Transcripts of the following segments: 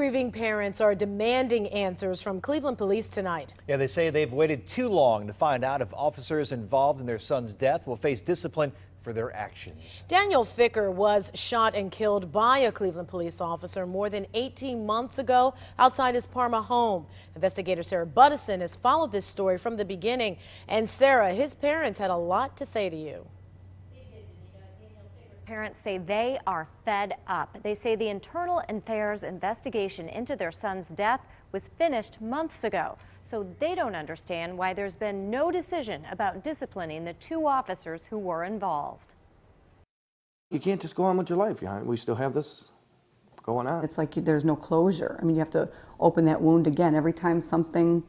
grieving parents are demanding answers from Cleveland police tonight. Yeah, they say they've waited too long to find out if officers involved in their son's death will face discipline for their actions. Daniel Ficker was shot and killed by a Cleveland police officer more than 18 months ago outside his Parma home. Investigator Sarah Buttison has followed this story from the beginning. And Sarah, his parents had a lot to say to you. Parents say they are fed up. They say the internal affairs investigation into their son's death was finished months ago. So they don't understand why there's been no decision about disciplining the two officers who were involved. You can't just go on with your life. We still have this going on. It's like there's no closure. I mean, you have to open that wound again. Every time something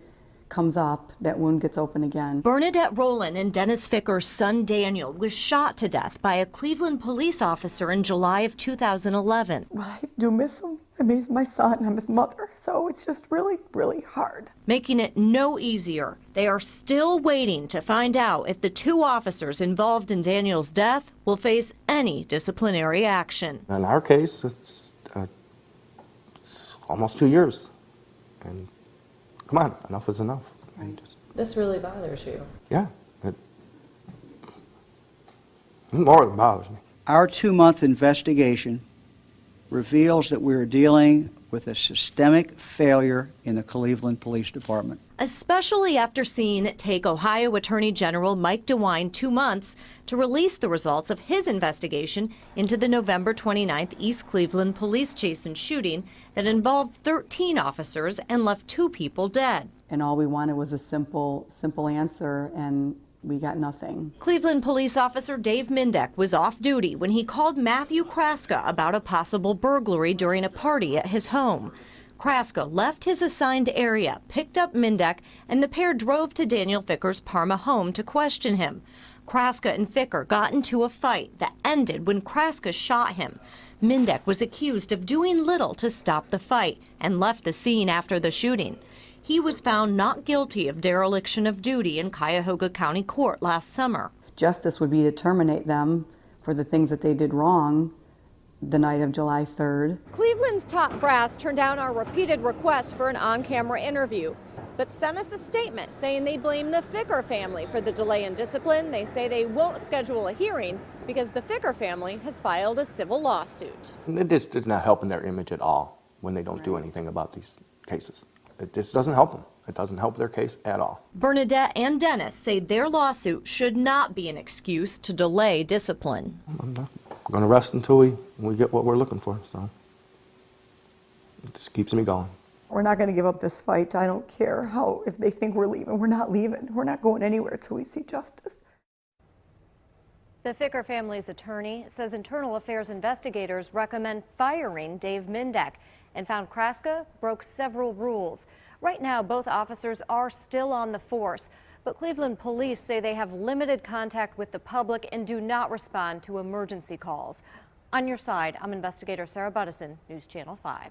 comes up, that wound gets open again. Bernadette Rowland and Dennis Ficker's son Daniel was shot to death by a Cleveland police officer in July of 2011. But I do miss him. I mean, he's my son, I'm his mother, so it's just really, really hard. Making it no easier. They are still waiting to find out if the two officers involved in Daniel's death will face any disciplinary action. In our case, it's almost 2 years. And come on, enough is enough. This really bothers you? Yeah. It more than bothers me. Our 2-month investigation reveals that we are dealing with a systemic failure in the Cleveland Police Department. Especially after seeing it take Ohio Attorney General Mike DeWine 2 months to release the results of his investigation into the November 29th East Cleveland police chase and shooting that involved 13 officers and left 2 people dead. And all we wanted was a simple answer, and we got nothing. Cleveland police officer Dave Mindek was off duty when he called Matthew Kraska about a possible burglary during a party at his home. Kraska left his assigned area, picked up Mindek, and the pair drove to Daniel Ficker's Parma home to question him. Kraska and Ficker got into a fight that ended when Kraska shot him. Mindek was accused of doing little to stop the fight and left the scene after the shooting. He was found not guilty of dereliction of duty in Cuyahoga County Court last summer. Justice would be to terminate them for the things that they did wrong the night of July 3rd. Cleveland's top brass turned down our repeated requests for an on-camera interview, but sent us a statement saying they blame the Ficker family for the delay in discipline. They say they won't schedule a hearing because the Ficker family has filed a civil lawsuit. It just is not helping their image at all when they don't do anything about these cases. It just doesn't help them. It doesn't help their case at all. Bernadette and Dennis say their lawsuit should not be an excuse to delay discipline. I'm not going to rest until we get what we're looking for, so it just keeps me going. We're not going to give up this fight. I don't care if they think we're leaving. We're not leaving. We're not going anywhere till we see justice. The Ficker family's attorney says internal affairs investigators recommend firing Dave Mindek and found Kraska broke several rules. Right now, both officers are still on the force, but Cleveland police say they have limited contact with the public and do not respond to emergency calls. On your side, I'm investigator Sarah Buttison, News Channel 5.